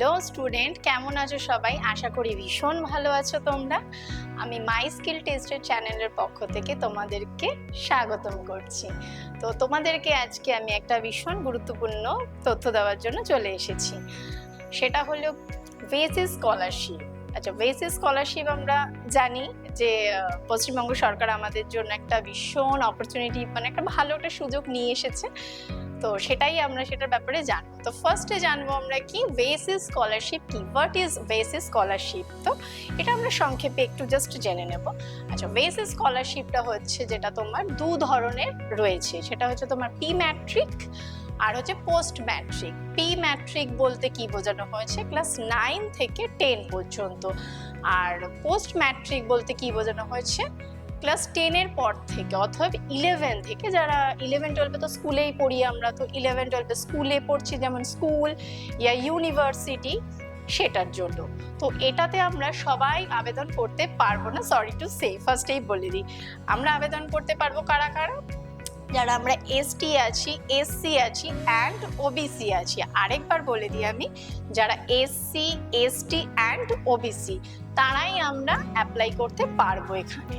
Hello student, কেমন আছো সবাই? আশা করি ভীষণ ভালো আছো তোমরা। আমি মাই স্কিল টেস্টের চ্যানেলের পক্ষ থেকে তোমাদেরকে স্বাগতম করছি। তো তোমাদেরকে আজকে আমি একটা ভীষণ গুরুত্বপূর্ণ তথ্য দেওয়ার জন্য চলে এসেছি। সেটা হলো ওয়েসিস স্কলারশিপ। আচ্ছা, ওয়েসিস স্কলারশিপ আমরা জানি যে পশ্চিমবঙ্গ সরকার আমাদের জন্য একটা ভীষণ অপরচুনিটি, মানে একটা ভালো একটা সুযোগ নিয়ে এসেছে। তো সেটাই আমরা সেটার ব্যাপারে জানবো। তো ফার্স্টে জানবো আমরা কি ওয়েসিস স্কলারশিপ কি, হোয়াট ইজ ওয়েসিস স্কলারশিপ। তো এটা আমরা সংক্ষেপে একটু জাস্ট জেনে নেব। আচ্ছা, ওয়েসিস স্কলারশিপটা হচ্ছে যেটা তোমার দু ধরনের রয়েছে, সেটা হচ্ছে তোমার প্রি ম্যাট্রিক আর হচ্ছে পোস্ট ম্যাট্রিক। প্রি ম্যাট্রিক বলতে কি বোঝানো হয়েছে, ক্লাস 9 থেকে 10 পর্যন্ত। আর পোস্ট ম্যাট্রিক বলতে কি বোঝানো হয়েছে, ক্লাস 10 এর পর থেকে, অথবা 11 থেকে। যারা 11-12 তো স্কুলেই পড়ি আমরা, তো 11-12 স্কুলে পড়ছি, যেমন স্কুল ইয়া ইউনিভার্সিটি, সেটার জন্য। তো এটাতে আমরা সবাই আবেদন করতে পারবো না, সরি টু সে, ফার্স্টেই বলে দিই। আমরা আবেদন করতে পারবো কারা কারা, যারা আমরা এসটি আছি, এসসি আছি অ্যান্ড ওবিসি আছি। আরেকবার বলে দিই আমি, যারা এসসি, এসটি অ্যান্ড ওবিসি, তারাই আমরা অ্যাপ্লাই করতে পারবো এখানে।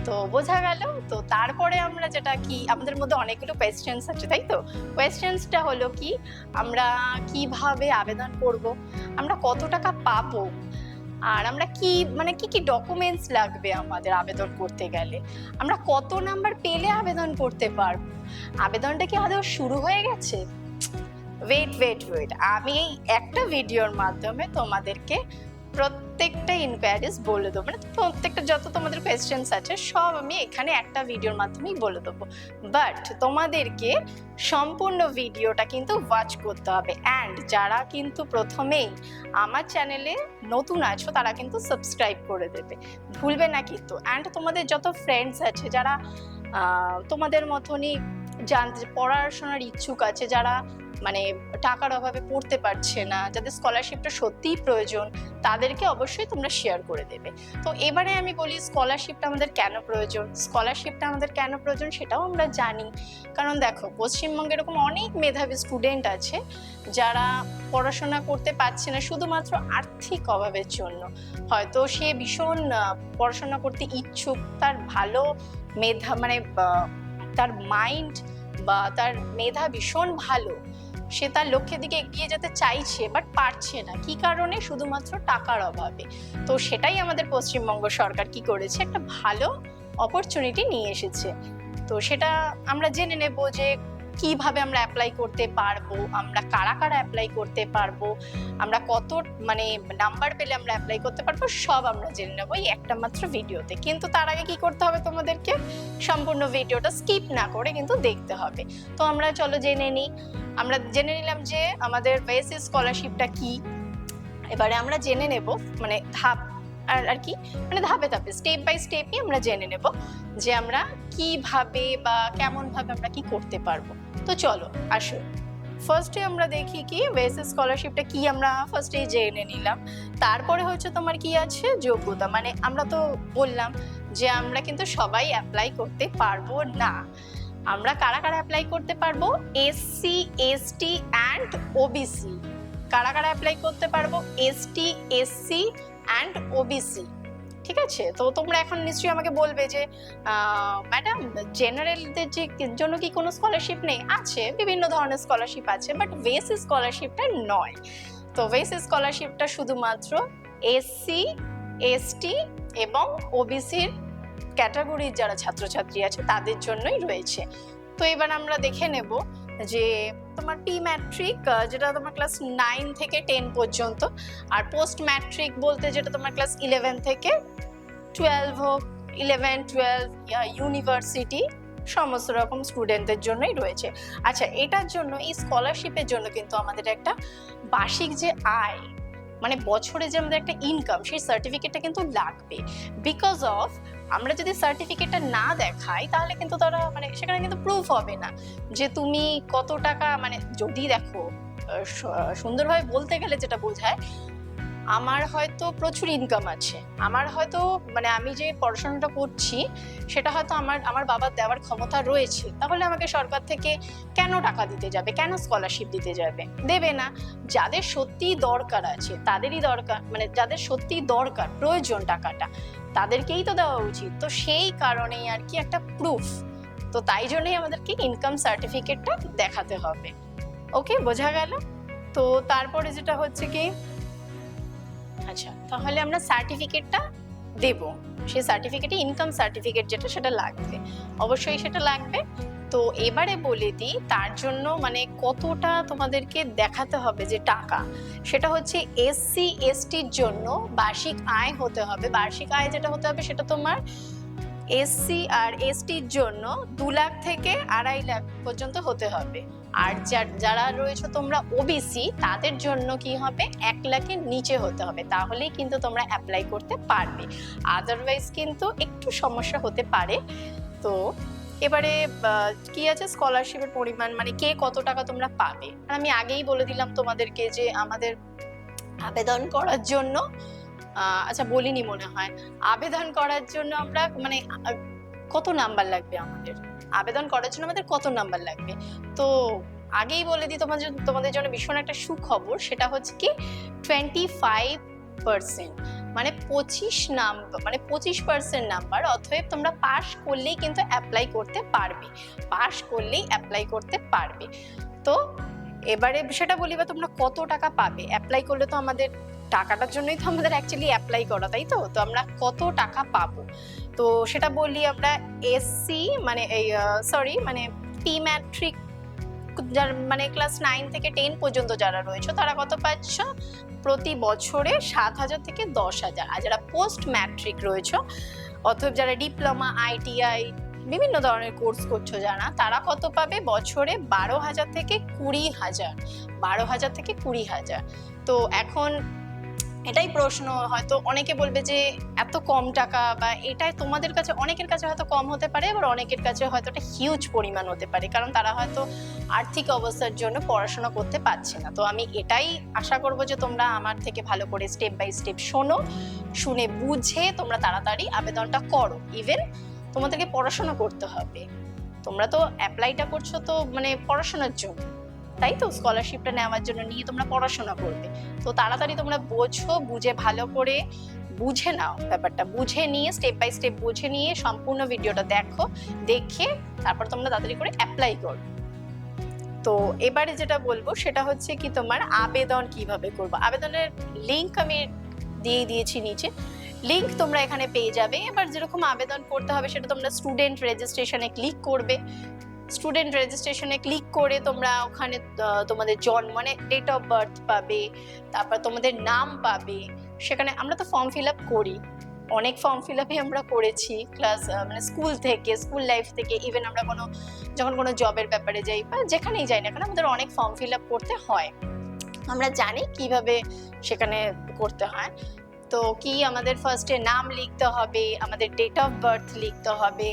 তো বোঝা গেল। তো তারপরে আমরা যেটা কি, আমাদের মধ্যে অনেকগুলো কোয়েশ্চেন্স আছে, তাই তো? কোয়েশ্চেন্সটা হলো কি, আমরা কিভাবে আবেদন করব, আমরা কত টাকা পাবো, আর আমরা কি কি ডকুমেন্টস লাগবে আমাদের আবেদন করতে গেলে, আমরা কত নাম্বার পেলে আবেদন করতে পারবো, আবেদনটা কি আদৌ শুরু হয়ে গেছে? ওয়েট, আমি এই একটা ভিডিওর মাধ্যমে তোমাদেরকে প্রত্যেকটা ইনকোয়ারিজ বলে দেবো, মানে প্রত্যেকটা যত তোমাদের কোয়েশ্চেন্স আছে সব আমি এখানে একটা ভিডিওর মাধ্যমেই বলে দেবো। বাট তোমাদেরকে সম্পূর্ণ ভিডিওটা কিন্তু ওয়াচ করতে হবে। অ্যান্ড যারা কিন্তু প্রথমেই আমার চ্যানেলে নতুন আছো, তারা কিন্তু সাবস্ক্রাইব করে দেবে, ভুলবে না কিন্তু। অ্যান্ড তোমাদের যত ফ্রেন্ডস আছে যারা তোমাদের মতনই পড়াশোনার ইচ্ছুক আছে, যারা মানে টাকার অভাবে পড়তে পারছে না, যাদের স্কলারশিপটা সত্যিই প্রয়োজন, তাদেরকে অবশ্যই তোমরা শেয়ার করে দেবে। তো এবারে আমি বলি স্কলারশিপটা আমাদের কেন প্রয়োজন। স্কলারশিপটা আমাদের কেন প্রয়োজন সেটাও আমরা জানি। কারণ দেখো, পশ্চিমবঙ্গে এরকম অনেক মেধাবী স্টুডেন্ট আছে যারা পড়াশোনা করতে পারছে না শুধুমাত্র আর্থিক অভাবের জন্য। হয়তো সে ভীষণ পড়াশোনা করতে ইচ্ছুক, তার ভালো মেধা, মানে তার মাইন্ড বা তার মেধা ভীষণ ভালো, সে তার লক্ষ্যের দিকে এগিয়ে যেতে চাইছে, বাট পারছে না। কি কারণে? শুধুমাত্র টাকার অভাবে। তো সেটাই আমাদের পশ্চিমবঙ্গ সরকার কি করেছে, একটা ভালো অপরচুনিটি নিয়ে এসেছে। তো সেটা আমরা জেনে নেব যে কিভাবে আমরা অ্যাপ্লাই করতে পারবো, আমরা কারা কারা অ্যাপ্লাই করতে পারবো, আমরা কত নাম্বার পেলে আমরা অ্যাপ্লাই করতে পারবো, সব আমরা জেনে নেবো এই একটা মাত্র ভিডিওতে। কিন্তু তার আগে কি করতে হবে, তোমাদেরকে সম্পূর্ণ ভিডিওটা স্কিপ না করে কিন্তু দেখতে হবে। তো আমরা চলো জেনে নিই। আমরা জেনে নিলাম যে আমাদের ওয়েসিস স্কলারশিপটা কি। এবারে আমরা জেনে নেব মানে ধাপে ধাপে, স্টেপ বাই স্টেপই আমরা জেনে নেব যে আমরা কিভাবে বা কেমন ভাবে আমরা কি করতে পারবো। তো চলো আসো, ফার্স্টে আমরা দেখি কি ওয়েসিস স্কলারশিপটা কি, আমরা ফার্স্টেই জেনে নিলাম। তারপরে হচ্ছে তোমার কি আছে, যোগ্যতা। মানে আমরা তো বললাম যে আমরা কিন্তু সবাই অ্যাপ্লাই করতে পারবো না। আমরা কারা কারা অ্যাপ্লাই করতে পারবো, এসসি, এসটি অ্যান্ড ওবিসি। কারা কারা অ্যাপ্লাই করতে পারবো, এসটি, এসসি অ্যান্ড ওবিসি। ঠিক আছে? তো তোমরা এখন নিশ্চয়ই আমাকে বলবে যে ম্যাডাম, জেনারেলদের জন্য কি কোনো স্কলারশিপ নেই? আছে, বিভিন্ন ধরনের স্কলারশিপ আছে, বাট ওয়েসিস স্কলারশিপটা নয়। তো ওয়েসিস স্কলারশিপটা শুধুমাত্র এসসি, এসটি এবং ওবিসির ক্যাটাগরির যারা ছাত্রছাত্রী আছে তাদের জন্যই রয়েছে। তো এবার আমরা দেখে নেব যে তোমার প্রি ম্যাট্রিক, যেটা তোমার ক্লাস 9 থেকে 10 পর্যন্ত, আর পোস্ট ম্যাট্রিক বলতে যেটা তোমার ক্লাস 11 থেকে 12 হোক, 11-12 ইউনিভার্সিটি, সমস্ত রকম স্টুডেন্টদের জন্যই রয়েছে। আচ্ছা, এটার জন্য, এই স্কলারশিপের জন্য কিন্তু আমাদের একটা বার্ষিক যে আয়, মানে বছরে যে আমাদের একটা ইনকাম, সেই সার্টিফিকেটটা কিন্তু লাগবে। বিকজ অফ আমরা যদি সার্টিফিকেটটা না দেখাই, তাহলে কিন্তু তারা সেখানে কিন্তু প্রুফ হবে না যে তুমি কত টাকা, যদি দেখো সুন্দরভাবে বলতে গেলে যেটা বোঝায়, আমার হয়তো প্রচুর ইনকাম আছে, আমার হয়তো মানে আমি যে পড়াশোনাটা করছি সেটা হয়তো আমার বাবার দেওয়ার ক্ষমতা রয়েছে, তাহলে আমাকে সরকার থেকে কেন টাকা দিতে যাবে, কেন স্কলারশিপ দিতে যাবে? দেবে না। যাদের সত্যি দরকার আছে তাদেরই দরকার, মানে যাদের সত্যি দরকার প্রয়োজন টাকাটা, তাদেরকেই তো দেওয়া উচিত। তো সেই কারণেই আর কি একটা প্রুফ, তো তাই জন্যই আমাদেরকে ইনকাম সার্টিফিকেটটা দেখাতে হবে। ওকে, বোঝা গেল? তো তারপরে যেটা হচ্ছে কি, আচ্ছা তাহলে আমরা সার্টিফিকেটটা দেব, সেই সার্টিফিকেটে ইনকাম সার্টিফিকেট যেটা সেটা লাগবে, অবশ্যই সেটা লাগবে। তো এবারে বলে দিই তার জন্য মানে কতটা তোমাদেরকে দেখাতে হবে যে টাকা, সেটা হচ্ছে এসসি এসটির জন্য বার্ষিক আয় হতে হবে, বার্ষিক আয় যেটা হতে হবে সেটা তোমার এসসি আর এসটির জন্য 2 লাখ থেকে 2.5 লাখ পর্যন্ত হতে হবে। আর যারা রয়েছে তোমরা ওবিসি, তাদের জন্য কি হবে 1 লাখের নিচে হতে হবে, তাহলেই কিন্তু তোমরা অ্যাপ্লাই করতে পারবে, আদারওয়াইজ কিন্তু একটু সমস্যা হতে পারে। তো এবারে কি আছে, স্কলারশিপের পরিমাণ মানে কে কত টাকা তোমরা পাবে। আর আমি আগেই বলে দিলাম তোমাদেরকে যে আমাদের আবেদন করার জন্য আচ্ছা বলিনি মনে হয়, আবেদন করার জন্য আমরা মানে কত নাম্বার লাগবে, আমাদের আবেদন করার জন্য আমাদের কত নাম্বার লাগবে। তো আগেই বলে দিই তোমাদের জন্য ভীষণ একটা সুখবর, সেটা হচ্ছে কি 25%, মানে 25% নাম্বার, অতএব তোমরা পাস করলেই কিন্তু অ্যাপ্লাই করতে পারবে, পাস করলেই অ্যাপ্লাই করতে পারবে। তো এবারে সেটা বলি বা তোমরা কত টাকা পাবে অ্যাপ্লাই করলে, তো আমাদের টাকাটার জন্যই তো আমাদের অ্যাকচুয়ালি অ্যাপ্লাই করা, তাই তো? তো আমরা কত টাকা পাবো তো সেটা বলি আমরা। এসসি মানে এই মানে পি ম্যাট্রিক, যার মানে ক্লাস 9 থেকে 10 পর্যন্ত যারা রয়েছে তারা কত পাচ্ছ, প্রতি বছরে 7,000 থেকে 10,000। আর যারা পোস্ট ম্যাট্রিক রয়েছে, অথবা যারা ডিপ্লোমা আইটিআই বিভিন্ন ধরনের কোর্স করছো যারা, তারা কত পাবে, বছরে 12,000 থেকে 20,000, 12,000 থেকে 20,000। তো এখন এটাই প্রশ্ন, হয়তো অনেকে বলবে যে এত কম টাকা, বা এটাই তোমাদের কাছে অনেকের কাছে হয়তো কম হতে পারে, আবার অনেকের কাছে হয়তো একটা হিউজ পরিমাণ হতে পারে, কারণ তারা হয়তো আর্থিক অবস্থার জন্য পড়াশোনা করতে পারছে না। তো আমি এটাই আশা করব যে তোমরা আমার থেকে ভালো করে স্টেপ বাই স্টেপ শোনো, শুনে বুঝে তোমরা তাড়াতাড়ি আবেদনটা করো। ইভেন তোমাদেরকে পড়াশোনা করতে হবে, তোমরা তো অ্যাপ্লাইটা করছো তো মানে পড়াশোনার জন্য, তাই তো? স্কলারশিপটা নেওয়ার জন্য নিয়ে তোমরা পড়াশোনা করবে, তো তাড়াতাড়ি তোমরা বোঝো, বুঝে ভালো করে বুঝে নাও ব্যাপারটা, বুঝে নিয়ে স্টেপ বাই স্টেপ বুঝে নিয়ে সম্পূর্ণ ভিডিওটা দেখো, দেখে তারপর তোমরা তাড়াতাড়ি করে অ্যাপ্লাই করো। তো এবারে যেটা বলবো সেটা হচ্ছে কি, তোমার আবেদন কিভাবে করবো, আবেদনের লিংক আমি দিয়ে দিয়েছি নিচে, লিংক তোমরা এখানে পেয়ে যাবে। এবার যেরকম আবেদন করতে হবে সেটা তোমরা স্টুডেন্ট রেজিস্ট্রেশনে ক্লিক করবে, স্টুডেন্ট রেজিস্ট্রেশনে ক্লিক করে তোমরা ওখানে তোমাদের জন্ম মানে ডেট অফ বার্থ পাবে, তারপর তোমাদের নাম পাবে। সেখানে আমরা তো ফর্ম ফিল আপ করি, অনেক ফর্ম ফিল আপই আমরা করেছি ক্লাস মানে স্কুল থেকে, স্কুল লাইফ থেকে, ইভেন আমরা যখন কোনো জবের ব্যাপারে যাই বা যেখানেই যাই না কেন, আমাদের অনেক ফর্ম ফিল আপ করতে হয়, আমরা জানি কিভাবে সেখানে করতে হয়। তো কি আমাদের ফার্স্টে নাম লিখতে হবে, আমাদের ডেট অফ বার্থ লিখতে হবে,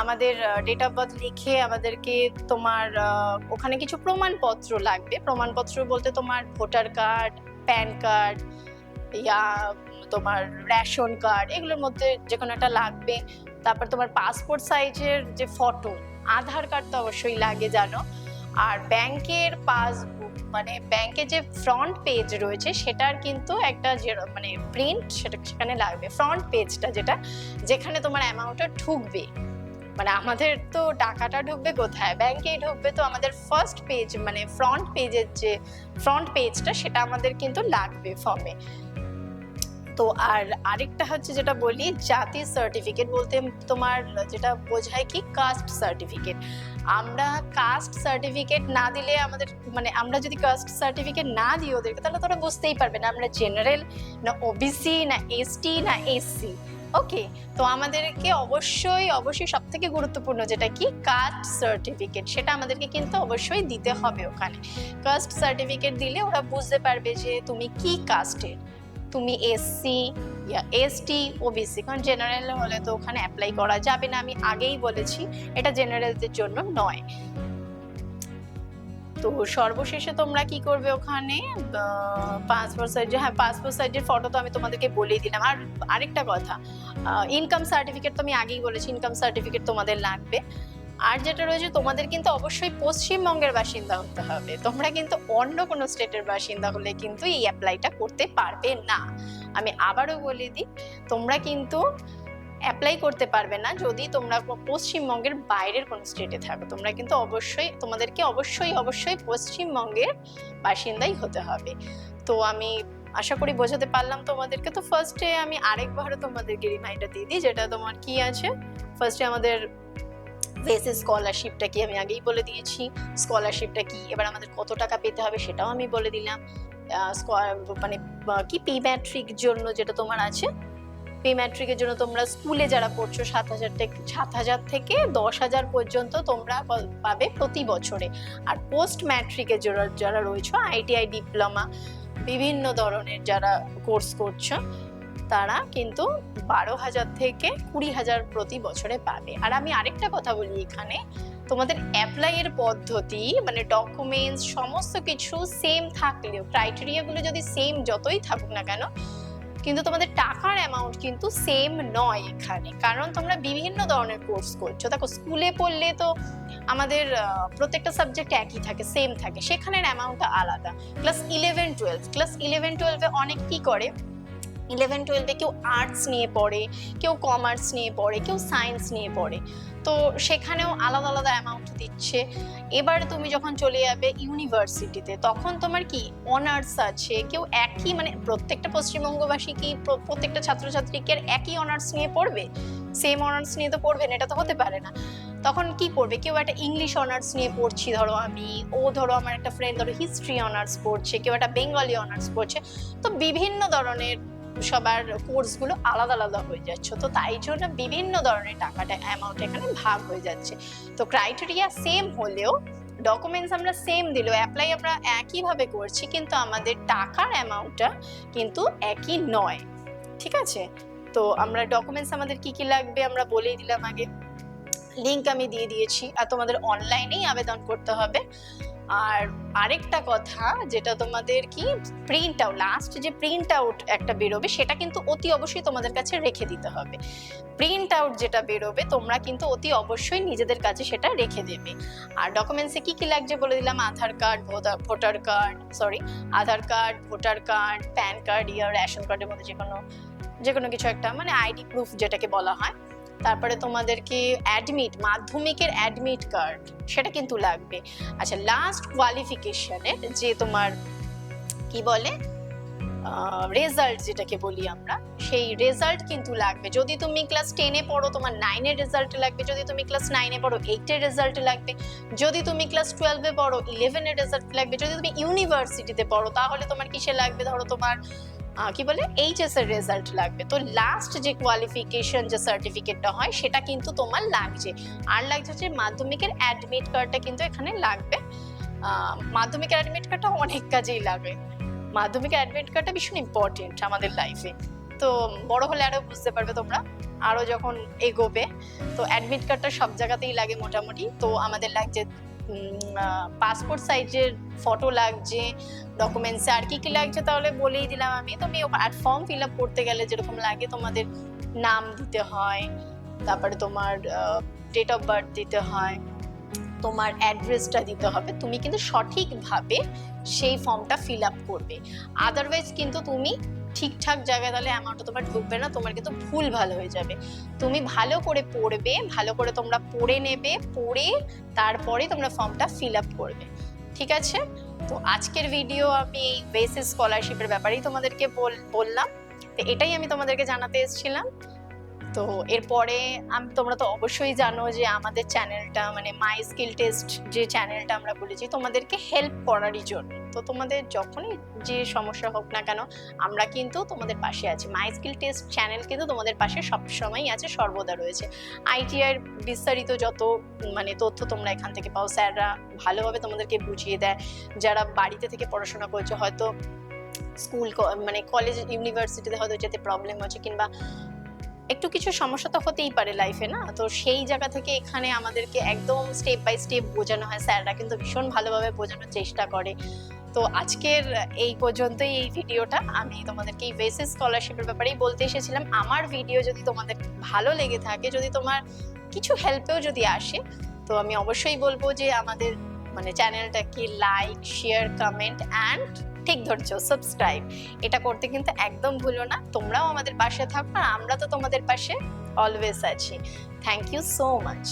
আমাদের ডেট অফ বার্থ লিখে আমাদেরকে তোমার ওখানে কিছু প্রমাণপত্র লাগবে, প্রমাণপত্র বলতে তোমার ভোটার কার্ড, প্যান কার্ড, ইয়া তোমার রেশন কার্ড, এগুলোর মধ্যে যে কোনো একটা লাগবে। তারপর তোমার পাসপোর্ট সাইজের যে ফটো, আধার কার্ড তো অবশ্যই লাগে জানো, আর ব্যাংকের পাসবুক মানে ব্যাংকে যে ফ্রন্ট পেজ রয়েছে সেটার কিন্তু একটা যে মানে প্রিন্ট সেটা সেখানে লাগবে, ফ্রন্ট পেজটা যেখানে তোমার অ্যামাউন্টটা ঢুকবে, মানে আমাদের তো টাকাটা ঢুকবে কোথায়, ব্যাংকেই ঢুকবে, তো আমাদের ফার্স্ট পেজ মানে ফ্রন্ট পেজের যে ফ্রন্ট পেজটা সেটা আমাদের কিন্তু লাগবে ফর্মে। তো আর আরেকটা হচ্ছে যেটা বলি, জাতি সার্টিফিকেট বলতে তোমার যেটা বোঝায় কি কাস্ট সার্টিফিকেট। আমরা কাস্ট সার্টিফিকেট না দিলে আমাদের মানে আমরা যদি কাস্ট সার্টিফিকেট না দিই ওদেরকে, তাহলে তোরা বুঝতেই পারবে না আমরা জেনারেল না ওবিসি না এসটি না এসসি। ওকে, তো আমাদেরকে অবশ্যই সব থেকে গুরুত্বপূর্ণ যেটা কি কাস্ট সার্টিফিকেট, সেটা আমাদেরকে কিন্তু অবশ্যই দিতে হবে ওখানে। কাস্ট সার্টিফিকেট দিলে ওরা বুঝতে পারবে যে তুমি কি কাস্টের, তুমি এসসি ইয়া এসটি ওবিসি, কারণ জেনারেল হলে তো ওখানে অ্যাপ্লাই করা যাবে না, আমি আগেই বলেছি এটা জেনারেলদের জন্য নয়। তো সর্বশেষে তোমরা কি করবে ওখানে পাসপোর্ট সাইজ, হ্যাঁ পাসপোর্ট সাইজের ফটো তো আমি তোমাদেরকে বলেই দিলাম। আর আরেকটা কথা, ইনকাম সার্টিফিকেট তো আমি আগেই বলেছি, ইনকাম সার্টিফিকেট তোমাদের লাগবে। আর যেটা রয়েছে, তোমাদের কিন্তু অবশ্যই পশ্চিমবঙ্গের বাসিন্দা হতে হবে। তোমরা কিন্তু অন্য কোনো স্টেটের বাসিন্দা হলে কিন্তু এই অ্যাপ্লাইটা করতে পারবে না। আমি আবারও বলে দিই, তোমরা কিন্তু অ্যাপ্লাই করতে পারবে না যদি তোমরা পশ্চিমবঙ্গের বাইরের কোনো স্টেটে থাকো। তোমরা কিন্তু অবশ্যই, তোমাদেরকে অবশ্যই অবশ্যই পশ্চিমবঙ্গের বাসিন্দাই হতে হবে। তো আমি আশা করি বোঝাতে পারলাম তোমাদেরকে। তো ফার্স্টে আমি আরেকবারও তোমাদেরকে রিমাইন্ডার দিয়ে দিই, যেটা তোমার কি আছে। ফার্স্টে আমাদের বেসিস স্কলারশিপটা কি আমি আগেই বলে দিয়েছি। স্কলারশিপটা কি, এবার আমাদের কত টাকা পেতে হবে সেটাও আমি বলে দিলাম। মানে কি পি ম্যাট্রিক জন্য যেটা তোমার আছে, পি ম্যাট্রিকের জন্য তোমরা স্কুলে যারা পড়ছো 7,000 থেকে 10,000 পর্যন্ত তোমরা পাবে প্রতি বছরে। আর পোস্ট ম্যাট্রিকের যারা রয়েছে, আইটিআই, ডিপ্লোমা, বিভিন্ন ধরনের যারা কোর্স করছো, তারা কিন্তু 12,000 থেকে 20,000 প্রতি বছরে পাবে। আর আমি আরেকটা কথা বলি এখানে, তোমাদের অ্যাপ্লাই এর পদ্ধতি মানে ডকুমেন্টস সমস্ত কিছু সেম থাকলেও, ক্রাইটেরিয়াগুলো যদি সেম যতই থাকুক না কেন, কিন্তু তোমাদের টাকার অ্যামাউন্ট কিন্তু সেম নয় এখানে। কারণ তোমরা বিভিন্ন ধরনের কোর্স করছো। দেখো, স্কুলে পড়লে তো আমাদের প্রত্যেকটা সাবজেক্ট একই থাকে, সেম থাকে, সেখানের অ্যামাউন্টটা আলাদা। ক্লাস 11-12 অনেক কি করে, 11-12 কেউ আর্টস নিয়ে পড়ে, কেউ কমার্স নিয়ে পড়ে, কেউ সায়েন্স নিয়ে পড়ে, তো সেখানেও আলাদা আলাদা অ্যামাউন্ট দিচ্ছে। এবার তুমি যখন চলে যাবে ইউনিভার্সিটিতে, তখন তোমার কি অনার্স আছে, কেউ একই মানে প্রত্যেকটা পশ্চিমবঙ্গবাসী কি প্রত্যেকটা ছাত্রছাত্রীকে একই অনার্স নিয়ে পড়বে? সেম অনার্স নিয়ে তো পড়বে না, এটা তো হতে পারে না। তখন কি পড়বে, কেউ একটা ইংলিশ অনার্স নিয়ে পড়ছি ধরো আমি, ধরো আমার একটা ফ্রেন্ড ধরো হিস্ট্রি অনার্স পড়ছে, কেউ একটা বেঙ্গলি অনার্স পড়ছে। তো বিভিন্ন ধরনের সবার কোর্সগুলো আলাদা আলাদা হয়ে যাচ্ছে, তো তাই জন্য বিভিন্ন ধরনের টাকাটা অ্যামাউন্ট এখানে ভাগ হয়ে যাচ্ছে। তো ক্রাইটেরিয়া সেম হলেও, ডকুমেন্টস আমরা সেম দিলেও, অ্যাপ্লাই আমরা একইভাবে করছি, কিন্তু আমাদের টাকার অ্যামাউন্টটা কিন্তু একই নয়। ঠিক আছে? তো আমরা ডকুমেন্টস আমাদের কি কি লাগবে আমরা বলেই দিলাম আগে, লিংক আমি দিয়ে দিয়েছি, আর তোমাদের অনলাইনেই আবেদন করতে হবে। আর আরেকটা কথা, যেটা তোমাদের কি প্রিন্ট আউট, লাস্ট যে প্রিন্ট আউট একটা বেরোবে, সেটা কিন্তু অতি অবশ্যই তোমাদের কাছে রেখে দিতে হবে। প্রিন্ট আউট যেটা বেরোবে তোমরা কিন্তু অতি অবশ্যই নিজেদের কাছে সেটা রেখে দেবে। আর ডকুমেন্টসে কি কি লাগছে বলে দিলাম, Aadhaar card, voter card, PAN card, ration কার্ডের মধ্যে যে কোনো কিছু একটা, মানে আইডি প্রুফ যেটাকে বলা হয়। তারপরে তোমাদেরকে মাধ্যমিকের অ্যাডমিট কার্ড, সেটা কিন্তু লাগবে। আচ্ছা, লাস্ট কোয়ালিফিকেশনের যে তোমার কি বলে রেজাল্ট যেটাকে বলি আমরা, সেই রেজাল্ট কিন্তু লাগবে। যদি তুমি ক্লাস 10-এ পড়ো, তোমার 9-এর রেজাল্ট লাগবে। যদি তুমি ক্লাস 9-এ পড়ো, 8-এর রেজাল্ট লাগবে। যদি তুমি ক্লাস 12-এ পড়ো, 11-এর রেজাল্ট লাগবে। যদি তুমি ইউনিভার্সিটিতে পড়ো, তাহলে তোমার কিসে লাগবে, ধরো তোমার কি বলে এইচএস এর রেজাল্ট লাগবে। তো লাস্ট যে কোয়ালিফিকেশন যে সার্টিফিকেটটা হয়, সেটা কিন্তু তোমার লাগছে। আর লাগছে হচ্ছে মাধ্যমিকের অ্যাডমিট কার্ডটা কিন্তু এখানে লাগবে। মাধ্যমিকের অ্যাডমিট কার্ডটা অনেক কাজেই লাগে। মাধ্যমিকের অ্যাডমিট কার্ডটা ভীষণ ইম্পর্টেন্ট আমাদের লাইফে। তো বড় হলে আরো বুঝতে পারবে তোমরা, আরো যখন এগোবে। তো অ্যাডমিট কার্ডটা সব জায়গাতেই লাগে মোটামুটি। তো আমাদের লাগছে পাসপোর্ট সাইজের ফটো লাগছে, ডকুমেন্টসে আর কি কি লাগছে তাহলে বলেই দিলাম আমি। তুমি ফর্ম ফিল আপ করতে গেলে যেরকম লাগে, তোমাদের নাম দিতে হয়, তারপরে তোমার ডেট অফ বার্থ দিতে হয়, তোমার অ্যাড্রেসটা দিতে হবে। তুমি কিন্তু সঠিকভাবে সেই ফর্মটা ফিল আপ করবে, আদারওয়াইজ কিন্তু তুমি ঠিকঠাক জায়গায় তাহলে অ্যামাউন্টটা তোমার ঢুকবে না, তোমার কিন্তু ভুল ভালো হয়ে যাবে। তুমি ভালো করে পড়বে, ভালো করে তোমরা পড়ে নেবে, পড়ে তারপরে তোমরা ফর্মটা ফিল আপ করবে। ঠিক আছে? তো আজকের ভিডিও আমি বেসিস স্কলারশিপের ব্যাপারেই তোমাদেরকে বললাম। তো এটাই আমি তোমাদেরকে জানাতে এসেছিলাম। তো এরপরে তোমরা তো অবশ্যই জানো যে আমাদের চ্যানেলটা মানে মাই স্কিল টেস্ট যে চ্যানেলটা আমরা বলেছি তোমাদেরকে হেল্প করারই জন্য। তো তোমাদের যখনই যে সমস্যা হোক না কেন, আমরা কিন্তু তোমাদের পাশে আছি। মাই স্কিল টেস্ট চ্যানেল কিন্তু তোমাদের পাশে সবসময়ই আছে, সর্বদা রয়েছে। আইটিআই বিস্তারিত যত মানে তথ্য তোমরা এখান থেকে পাও, স্যাররা ভালোভাবে তোমাদেরকে বুঝিয়ে দেয়। যারা বাড়িতে থেকে পড়াশোনা করছে, হয়তো স্কুল মানে কলেজ ইউনিভার্সিটিতে হয়তো যেতে প্রবলেম হচ্ছে, কিংবা একটু কিছু সমস্যা তো হতেই পারে লাইফে, না? তো সেই জায়গা থেকে এখানে আমাদেরকে একদম স্টেপ বাই স্টেপ বোঝানো হয়, স্যাররা কিন্তু ভীষণ ভালোভাবে বোঝানোর চেষ্টা করে। তো আজকের এই পর্যন্তই এই ভিডিওটা। আমি তোমাদেরকে এই বেসিস স্কলারশিপের ব্যাপারেই বলতে এসেছিলাম। আমার ভিডিও যদি তোমাদের ভালো লেগে থাকে, যদি তোমার কিছু হেল্পেও যদি আসে, তো আমি অবশ্যই বলবো যে আমাদের মানে চ্যানেলটাকে লাইক, শেয়ার, কমেন্ট অ্যান্ড ঠিক ধরছো সাবস্ক্রাইব, এটা করতে কিন্তু একদম ভুলো না। তোমরাও আমাদের পাশে থাকো, আর আমরা তো তোমাদের পাশে অলওয়েজ আছি। Thank you so much.